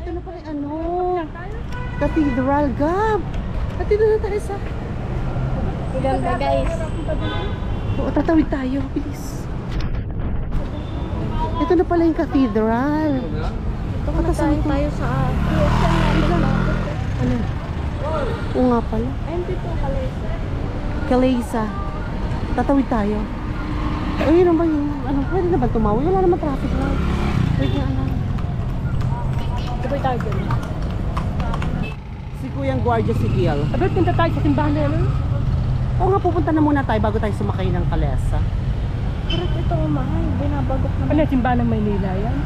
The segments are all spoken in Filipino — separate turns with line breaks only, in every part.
ito na pala ano. Cathedral Gab. At dito na tayo sa...
Ganda guys.
Oo, tatawid tayo. Bilis. Ito na pala yung cathedral.
Ito na tayo sa
Ano? Oo nga pala.
ayun dito Kalaysa.
Kalaysa. Tatawid tayo. Ay, yun ba yung... Ano, pwede na ba tumawid? Wala naman traffic lang. Wait nga lang.
Sabay tayo dyan.
Si Kuyang Guardia Civil.
Sabay punta tayo sa simbahan na yan.
Oo nga, pupunta na muna tayo bago tayo sumakay ng Kalesa.
Pero ito umahal. Binabagok naman. Ano simbahan ng Maynila yan?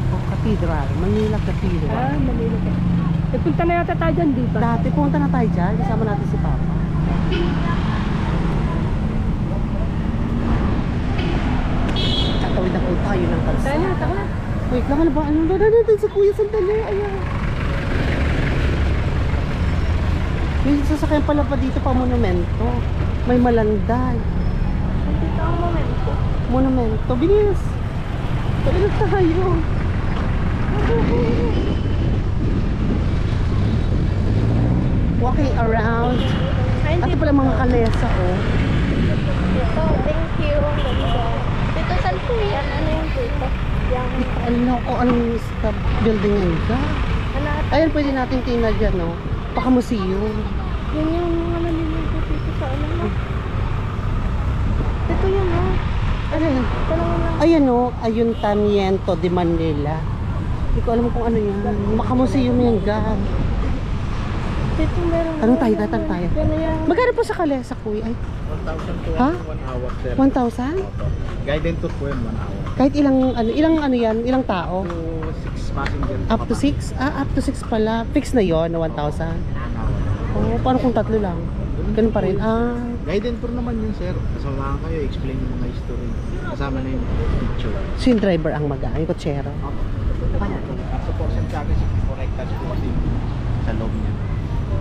Oh, Cathedral. Manila Cathedral.
Manila. Punta na yata tayo dyan, di ba?
Dati pumunta na tayo dyan. Kasama natin si Papa. Tatawid na po tayo ng kalsada.
Tayo na, tayo na.
Wait lang, ano ba? Ano na natin si Kuya Sandali? Ayan. May sasakyan pala pa dito pa monumento. May malanday.
Dito ang momento.
Monumento. Bilis. Bilis tayo. Walking around. Ito pala mga Kalesa, oh.
Ito, thank you. Dito, saan po yan? Ano yung dito?
Ano ko anong building yun ka?
Ano?
Ayan, pwede natin tingnan dyan, no? Paka-museum.
Yun yung mga naliligo dito sa ano mo. Ito yun, oh.
Ano yun?
Tanong lang.
Ayan, no? Ayuntamiento de Manila. Hindi ko alam kung ano yan. Paka-museum yun ka.
Dito meron.
Anong tayo? Tatang tayo.
Gano'n yan.
Magkano po sa Kalesa, kuya? Ay,
1,000 po
Ha?
1 hour, sir.
1,000?
Opo. Guided tour po yun, 1 hour.
Kahit ilang ano yan? Ilang tao?
To 6 passengers.
Up to 6? Ah, up to 6 pala. Fix na yon na 1,000.
1 hour.
Oh, paano kung tatlo lang? Ganun pa rin. Ah,
Guided tour naman yun, sir. Kasamahan kayo, explain yung mga history. Kasama na yung picture.
so yung driver ang yung kutsero.
Opo. Ang supportion sa akin, 64 hectares po kasi sa loob niya.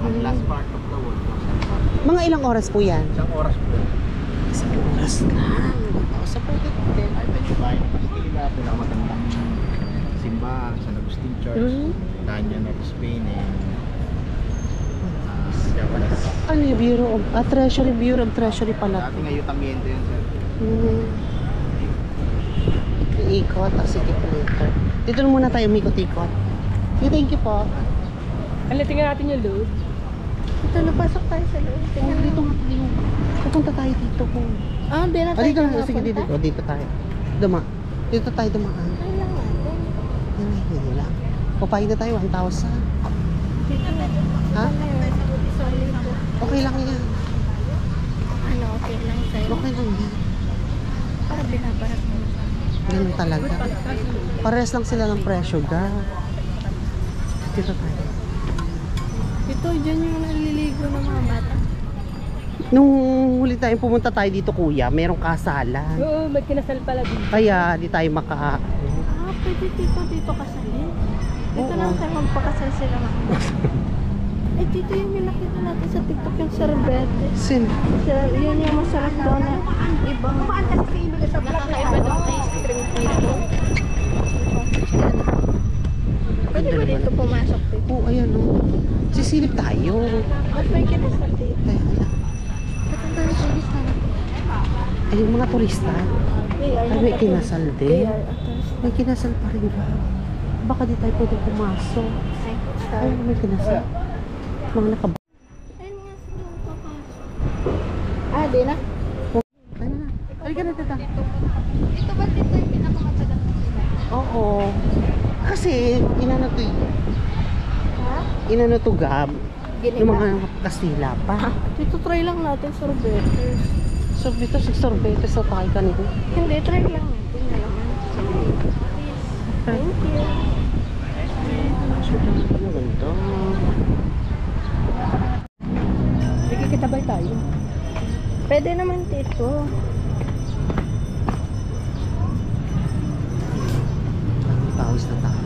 Ang last part of the world po.
Mga ilang oras po yan?
Isang oras po.
Isang oras lang. Sa pwede din.
Ay, medyo bahay ng Castilla, pinakamatandang simbahan, San Agustin Church, Tanya of Spain, and Japanese.
Ano yung Bureau of... Treasury, Bureau of Treasury pala.
Dating ayutamiento yun, sir.
Ikot, sige po later. Dito na muna tayo umikot-ikot. Thank you po.
Ano, tingnan natin yung loob. Ito, napasok tayo sa loob.
Tingnan dito nga tayo. Pupunta tayo dito po.
Ah, di na tayo
Dito na.
napunta?
Sige, dito. Dito tayo. Dito tayo dumaan.
Ay lang natin.
Hindi lang. Papayag na tayo, 1,000. Ha? Okay lang yan.
Ano, okay lang sa'yo?
Okay lang yan.
Para binabarat mo.
Ganun talaga. Pares lang sila ng presyo, ga. Dito tayo.
Ito, dyan yung naliligo ng mga bata.
Nung huli tayo pumunta tayo dito, kuya, merong kasalan.
Oo, may kinasal pala dito.
Kaya di tayo maka...
Ah, pwede dito kasalin. Dito
Oo.
lang tayo magpakasal sila mga. Eh, dito yung nakita natin sa TikTok yung sorbete.
Sin?
Yun yung masarap daw na ibang nakakaiba daw na ice cream dito. Pwede ba dito pumasok dito?
Oo, ayan o. Sisilip tayo.
Ba't may kinasal dito?
Kaya ayan. Ay, yung mga turista. Ay, may kinasal din. May kinasal pa rin ba? Baka di tayo pwede pumasok. Ay, may kinasal. Mga nakab...
Ayun nga sila papasok. Ah, di na?
Ay na. Halika na, tita.
Dito ba dito yung pinakamatagal na sila?
Oo. Kasi, inano to eh.
Ha?
Inano to, Gab. Yung
Ginita?
mga Kastila pa.
Dito try lang natin sorbete.
Sorbito, sorbete sa tayo kanito.
Hindi, try lang natin na naman. Thank you.
Ang ganda.
Nagkikitabay tayo. Pwede naman dito.
Pawis na tayo.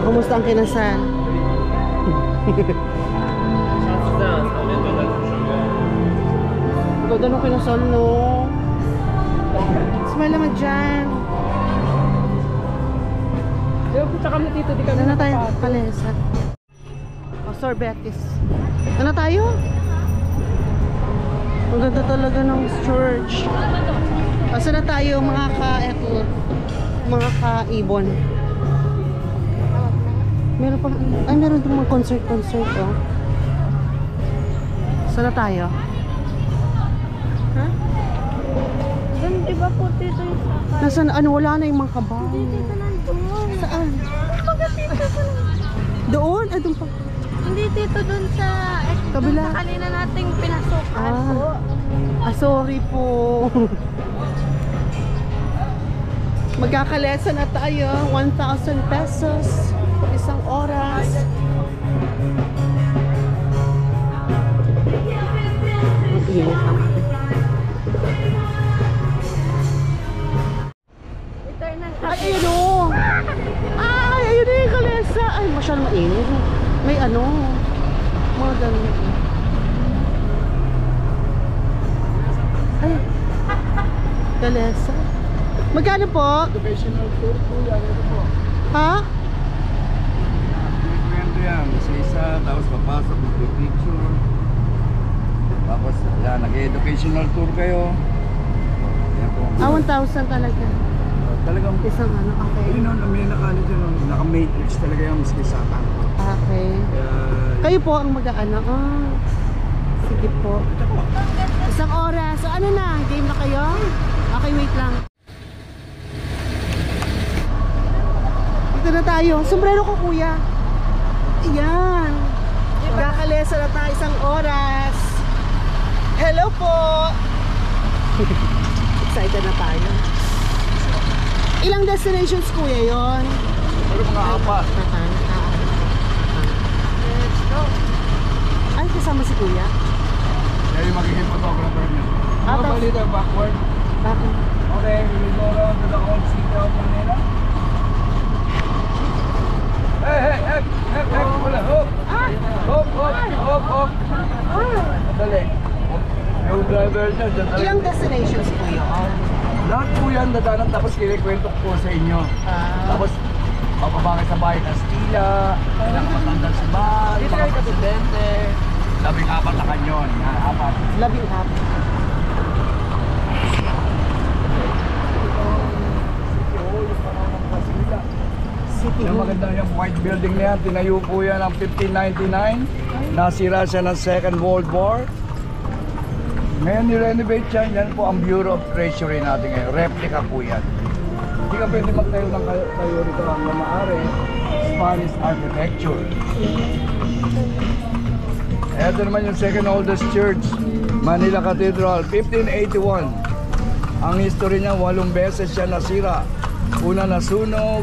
Kumusta ang kinasal? Ganda nung kinasal, no? Smile naman dyan.
Punta kami dito, di kami
Ano na tayo? Kalesa. O, Sorbetes. Ano tayo? Ang ganda talaga ng church. Asa na tayo mga mga ka-ibon. Meron pang, ay meron din mga concert oh. Saan na tayo? Ha?
Doon, di ba po dito yung saka?
Nasaan, ano, wala na yung mga kabayo.
Dito nandun.
Saan?
Bakit dito sa...
Doon? Ah, doon pa.
Hindi dito dun sa...
Kabila.
Dun sa kanina nating pinasukan
Ah.
po.
Ah, sorry po. Magkakalesa na tayo. 1,000 pesos. Isang oras. Ang init naman.
Eternal
Ay, ayun o! Ay, ayun na yung kalesa. Ay, masyadong mainit. May ano, mga ganun. Ay, kalesa. Magkano po?
Educational tour po yan. Ito po.
Ha?
Kwento yan. Isa-isa. Tapos papasok. Mag-picture. Tapos yan. Nag-educational tour kayo. Yan po.
Ah, 1,000 talaga.
Talagang
Isang ano, okay.
yun o, may nakano dyan o. Naka-matrix talaga yung maski sa akin.
Okay.
Kaya...
Kayo po ang mag-ano. Ah, sige po. Isang oras. So ano na? Game na kayo? Okay, wait lang. Dito na tayo. Sombrero ko, kuya. Ayan. Magkakalesa na tayo isang oras. Hello po. Excited na tayo. Ilang destinations, kuya, yon?
Pero mga apat.
Let's go.
Ay, kasama si kuya?
Kaya yung magiging photographer niya.
Ah,
Mga balita backward.
Bakit?
Okay, we will go around to the old city of Manila. Hey! Wala, hop! Hop! Dali. Yung driver niya, dyan talaga.
Ilang destinations po yun?
Lahat po yan dadanan tapos kinikwento ko sa inyo. Tapos, papabakit sa bahay ng Stila, pinakamatandang sa bahay, mga presidente, 14 na kanyon. Apat.
14. City
Yung
Hall.
maganda yung white building na yan, tinayo po yan ng 1599. Nasira siya ng Second World War. Ngayon ni-renovate yan, yan po ang Bureau of Treasury natin ngayon. Replica po yan. Hindi ka pwede magtayo ng tayo rito ang maaari. Spanish architecture. Ito naman yung second oldest church, Manila Cathedral, 1581. Ang history niya, 8 beses siya nasira. Una nasunog,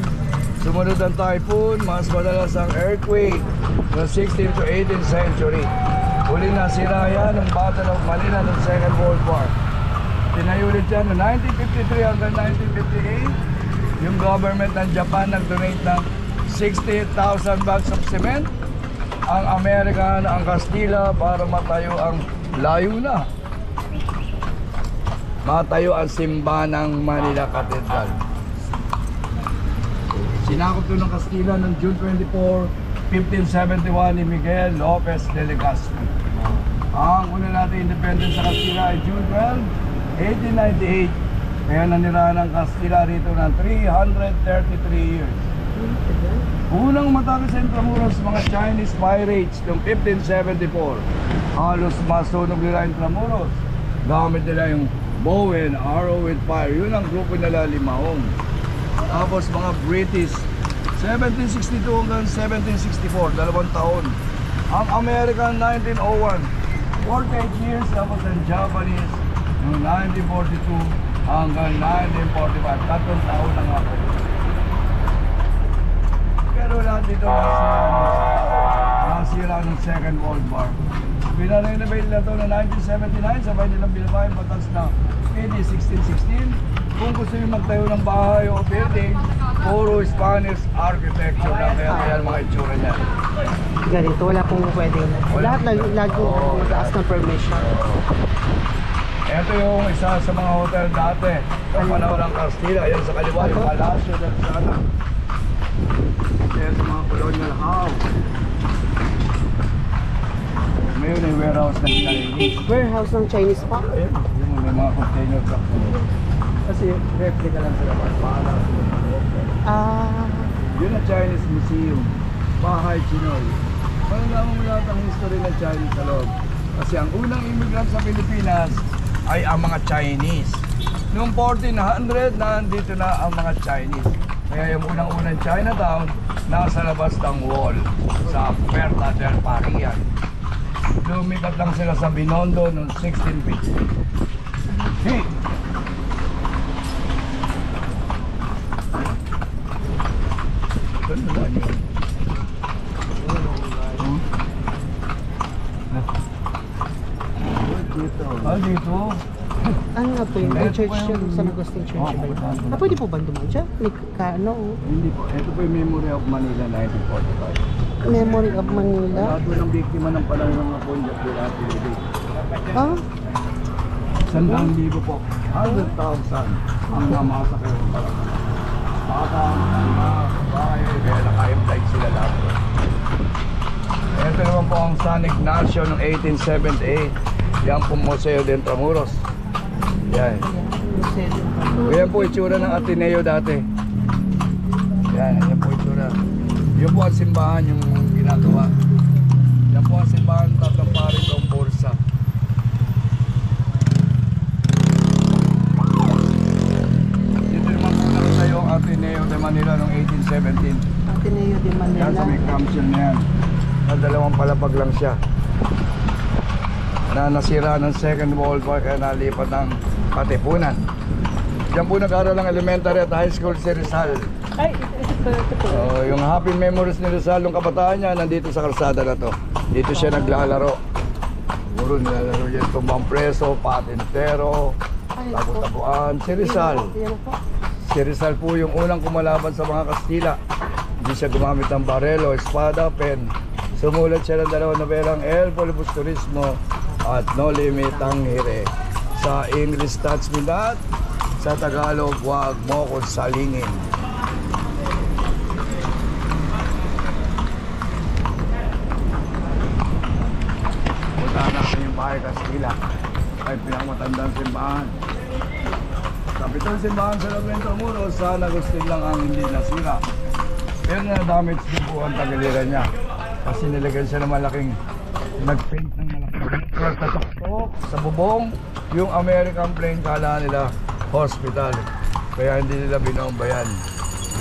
sumunod ang typhoon, mas madalas ang earthquake ng 16th to 18th century. Huli nasira yan ng Battle of Manila ng Second World War. Tinayo ulit yan noong 1953 hanggang 1958. Yung government ng Japan nag-donate ng 60,000 bags of cement. Ang Amerika, ang Kastila para matayo ang layo na. Matayo ang simbahan ng Manila Cathedral. Sinakop ito ng Kastila noong June 24, 1571 ni Miguel Lopez de Legazpi. Ang una natin independence sa Kastila ay June 12, 1898. Kaya nanirahan ng Kastila rito ng 333 years. Unang matake sa Intramuros mga Chinese pirates noong 1574. Halos masunog nila Intramuros. Gamit nila yung bow and arrow with fire. Yun ang grupo nila Limahong. Tapos mga British 1762 hanggang 1764, 2 taon. Ang American 1901, 48 years. Tapos ang Japanese noong 1942 hanggang 1945, 3 taon na nga po. Pero lahat dito nasira ng Second World War. Pinarenovate nila ito noong 1979, sabay nilang binabayan batas na PD 1616. Kung gusto nyo magtayo ng bahay o building, puro Spanish architecture na kaya Yan mga itsura niya.
Ganito, wala pong pwedeng. Lahat lagi mag-aas ng permission.
Ito yung isa sa mga hotel dati. Ang panahon ng Castilla. Yan sa kaliwa, yung Palacio del Sana. Yan sa mga colonial house. Ngayon yung warehouse ng Chinese.
Warehouse ng Chinese pa.
Ayun, yung may mga container truck. Kasi replica lang sila. Palacio.
Ah,
Yun ang Chinese Museum. Bahay Chinoy. Malalaman mo lahat ang history ng Chinese sa loob. Kasi ang unang immigrant sa Pilipinas ay ang mga Chinese. Noong 1400, nandito na ang mga Chinese. Kaya yung unang-unang Chinatown, nasa labas ng wall sa Puerta del Parian. Lumipat lang sila sa Binondo noong 1650. Hey! Ano ba yun? Dito.
ano nga po yun? Ang church yun, San Agustin Church ba yun? Ah, pwede po ba dumaan siya? May ano?
Hindi po. Ito po yung Memory of Manila 1945.
Memory of Manila.
Lahat po ng biktima ng panahon ng Aponja po lahat pinili.
Ah,
100,000 po. 100,000 ang namasakay ng parang. Baka, bahay, kaya naka-implied sila lahat. Ito naman po ang San Ignacio noong 1878. Yan po Museo de Intramuros. Yan. Yan po itsura ng Ateneo dati. Yan po itsura. Yan po ang simbahan yung ginagawa. Yan po ang simbahan ng Tatlong Pari ng Borsa. Dito naman po nakita yung Ateneo de Manila noong 1817.
Ateneo de Manila.
Yan sa may Camsiel na yan. Na dalawang palapag lang siya. Na nasira ng Second World War kaya nalipat ng Katipunan. Diyan po nag-aaral ng elementary at high school si Rizal.
Ay, ito po.
Yung happy memories ni Rizal nung kabataan niya nandito sa kalsada na to. Dito siya naglalaro. Puro nilalaro yan. Tumbang preso, patintero, tabu-tabuan. Si Rizal.
Yan po.
Si Rizal po yung unang kumalaban sa mga Kastila. Hindi siya gumamit ng barelo, espada, pen. Sumulat siya ng dalawang nobelang El Filibusterismo at No Limit ang Hire. Sa English, touch me not. Sa Tagalog, wag mo kong salingin. Punta natin yung bahay Kastila. Ay pinakamatandang simbahan. Sa pitong simbahan sa loob ng Intramuros, San Agustin lang ang hindi nasira. Pero na-damage din po ang tagiliran niya. Kasi nilagyan siya ng malaking, nag-paint ng malaking tatok sa bubong. Yung American plane, kala nila hospital. Kaya hindi nila binombayan.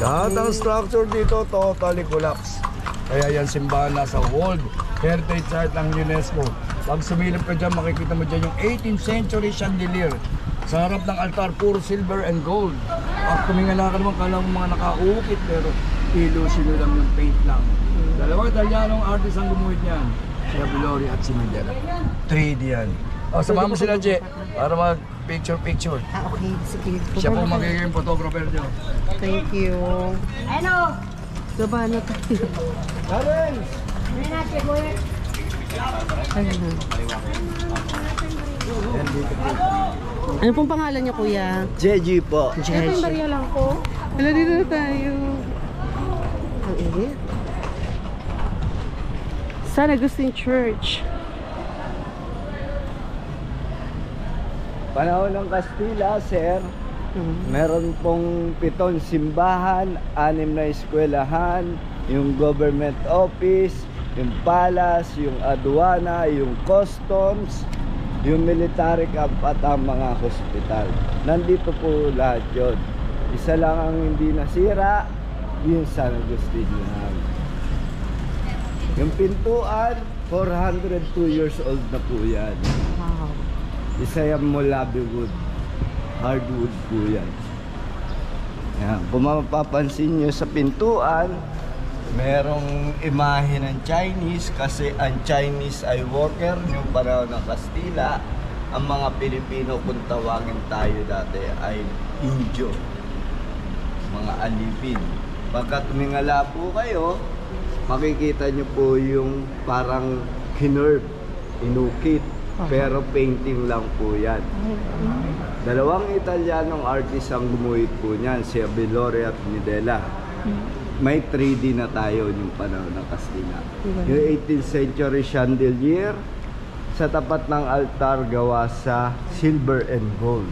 Lahat ng structure dito totally collapse. Kaya yan simbahan nasa World Heritage Site ng UNESCO. Pag sumilip ka dyan, makikita mo dyan yung 18th century chandelier. Sa harap ng altar, puro silver and gold. Pag tumingala ka naman, kala mo mga nakaukit, pero ilusino lang yung paint lang. Dalawang Italianong artist ang gumuhit niyan. Si Abelori at si Medela. 3D yan. O, samahan mo sila, Je, para mag-picture-picture.
Ah, okay. Sige.
Siya po magiging photographer niyo.
Thank you.
Ano?
Gaba na tayo.
Lawrence!
Ayun. Ano pong pangalan niyo, kuya?
Jeji po.
Jesh.
Barya lang ko.
Hala, dito na tayo. Ang init. San Agustin Church.
Panahon ng Kastila, sir, meron pong 7 simbahan, 6 na eskwelahan, yung government office, yung palace, yung aduana, yung customs, yung military camp at ang mga hospital. Nandito po lahat yun. Isa lang ang hindi nasira, yung San Agustin lang. Yung pintuan, 402 years old na po yan.
Wow.
Isa yung Molabe wood. Hardwood po yan. Yan. Kung mapapansin nyo sa pintuan, merong imahe ng Chinese kasi ang Chinese ay worker yung panahon ng Kastila. Ang mga Pilipino kung tawagin tayo dati ay Indio. Mga alipin. Pagka tumingala po kayo makikita nyo po yung parang kinerve, inukit. Pero painting lang po yan. Dalawang Italianong artist ang gumuhit po niyan, si Abelore at Midela. May 3D na tayo yung panahon ng Kastila. Yung 18th century chandelier sa tapat ng altar gawa sa silver and gold.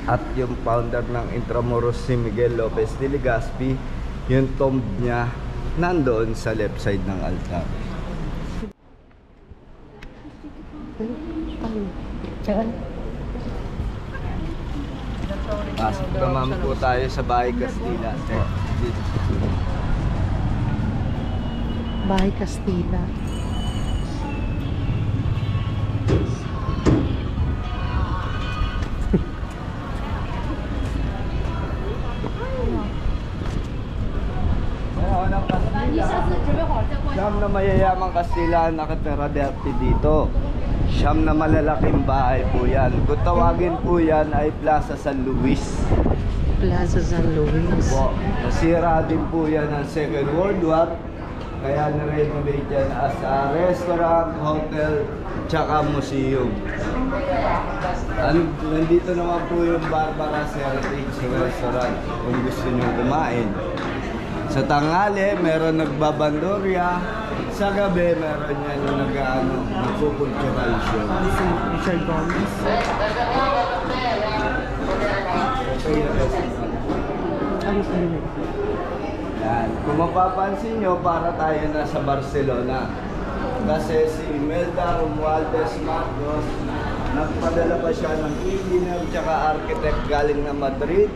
At yung founder ng Intramuros, si Miguel Lopez de Legazpi, yung tomb niya nandoon sa left side ng altar. Pasok naman po tayo sa Bahay Kastila.
Bahay Kastila.
Unang Kastila. Siyam na mayayamang Kastila ang nakatira dati dito. Siyam na malalaking bahay po yan. Kung tawagin po yan ay Plaza San Luis.
Plaza San Luis.
Po. Nasira din po yan ng Second World War. Kaya na-renovate yan as a restaurant, hotel, tsaka museum. Nandito naman po yung Barbara's Heritage Restaurant kung gusto nyo kumain. Sa tanghali, meron nagbabandorya. Sa gabi, meron yan yung nagpukultural show.
Si Richard Gomez. Ano pa yun?
Yan. Kung mapapansin nyo, para tayo nasa Barcelona. Kasi si Imelda Romualdez Marcos, nagpadala pa siya ng engineer tsaka architect galing na Madrid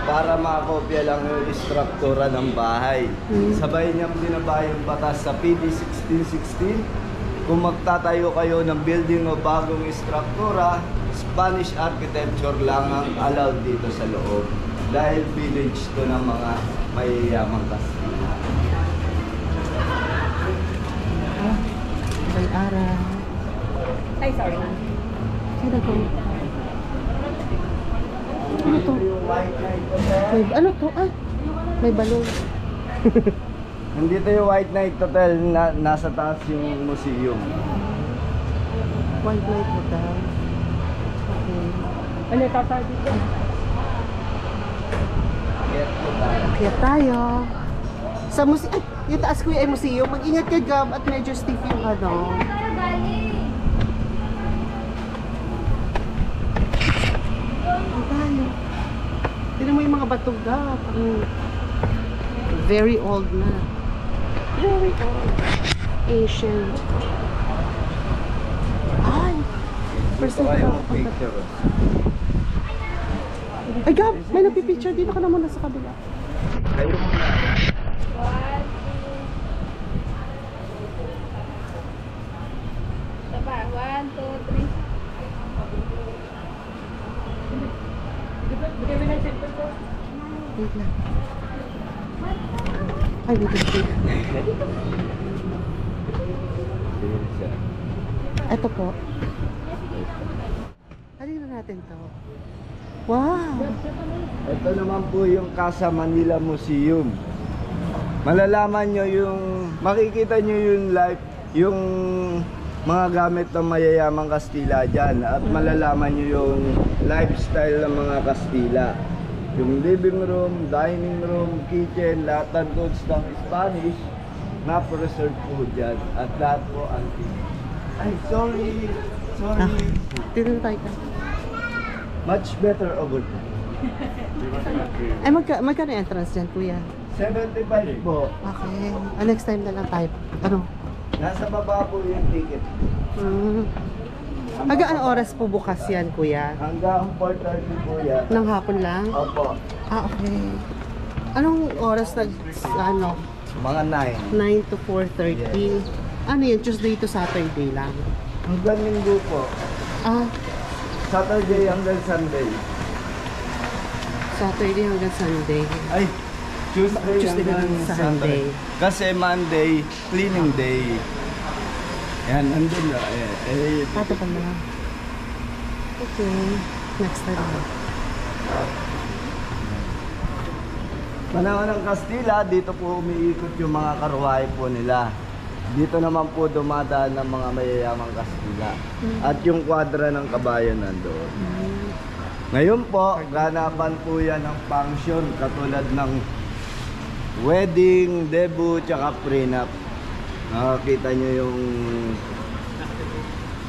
para makopya lang yung istruktura ng bahay. Sabay niyang binaba yung batas sa PD 1616. Kung magtatayo kayo ng building o bagong istruktura, Spanish architecture lang ang allowed dito sa loob. Dahil village to ng mga mayayamang Kastila.
May araw.
Ay, sorry.
Sino to? Ano to? May, ano to? Ah, may balon.
Nandito yung White Knight Hotel, nasa taas yung museum.
White Knight Hotel. Okay.
Ano tayo dito?
Kaya tayo. Sa museum, ay, yung taas ko yung museum. Mag-ingat ka, Gab, at medyo stiff yung ano. Ang tayo. Tignan mo yung mga batog, Gab. Very old na. Very old. Ancient. Ay! First
Ito
time
kayo
ko
picture.
Ay, Gab! May nagpipicture. Dito ka na muna sa kabila.
Kayo muna.
Diba? 1, 2, 3. Bigay mo ng cellphone ko.
Wait lang. Ay, wait. Ito po. Halina natin to. Wow!
Ito naman po yung Casa Manila Museum. Malalaman nyo yung, makikita nyo yung life, yung mga gamit ng mayayamang Kastila dyan. At malalaman nyo yung lifestyle ng mga Kastila. Yung living room, dining room, kitchen, lahat ng goods ng Spanish na preserve po dyan. At lahat po antique. Ay, sorry.
Dito na tayo ka.
Much better over there.
Ay, magkano entrance dyan, kuya?
75 po.
Okay. Next time na lang tayo. Ano?
Nasa baba po yung ticket.
Hanggang ano oras po bukas yan, kuya?
Hanggang 4:30 po yan.
Nang hapon lang?
Opo.
Ah, okay. Anong oras ano?
Mga
9 to 4:30. Ano yan? Tuesday to Saturday lang?
Hanggang linggo po.
Ah,
Saturday hanggang Sunday.
Saturday hanggang Sunday.
Ay, Tuesday hanggang
hanggang
Sunday. Kasi Monday, cleaning day. Yan, nandun na.
Tatapan na lang. Okay. Next time na.
Panahon ng Kastila, dito po umiikot yung mga karwahe po nila. Dito naman po dumadaan ng mga mayayamang Kastila. At yung kwadra ng kabayan nandoon. Ngayon po, ganapan po yan ng function katulad ng wedding, debut, tsaka prenup. Nakakita nyo yung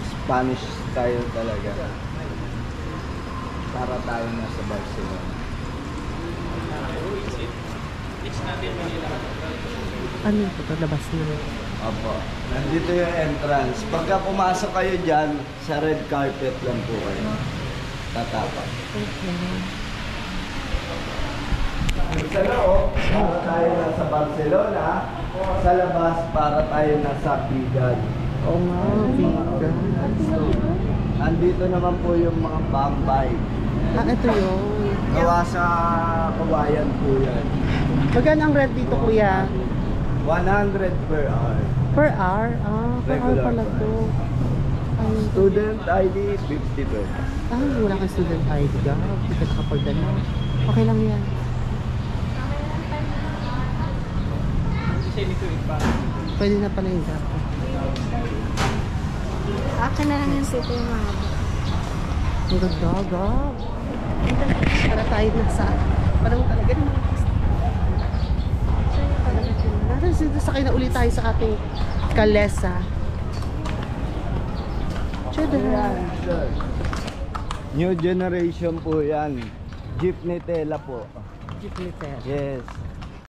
Spanish style talaga. Para tayo nasa Barcelona.
Ano ito? Labas na.
Opo. Nandito yung entrance. Pagka pumasok kayo dyan, sa red carpet lang po kayo. Tatapak. Sa loob, para tayo nasa Barcelona. Sa labas, para tayo nasa Pigan.
Oo nga, vegan.
Andito naman po yung mga bambay.
Ah, ito yun.
Gawa sa kawayan po yan.
Magkano ang rent dito, kuya?
100 per hour.
Per hour? Ah, per hour
Regular
pala to. Ayun.
Student ID, 50 pesos.
Ah, wala kang student ID ka. Hindi ka nakapagdala. Okay lang yan. Pwede na pala yung gato.
Akin na lang yung city yung mga
Ang ganda, para tayo nasa, parang talaga ng mga natin sakay na ulit tayo sa ating kalesa. Tiyada.
New generation po yan. Jeepney tela po.
Jeepney tela.
Yes.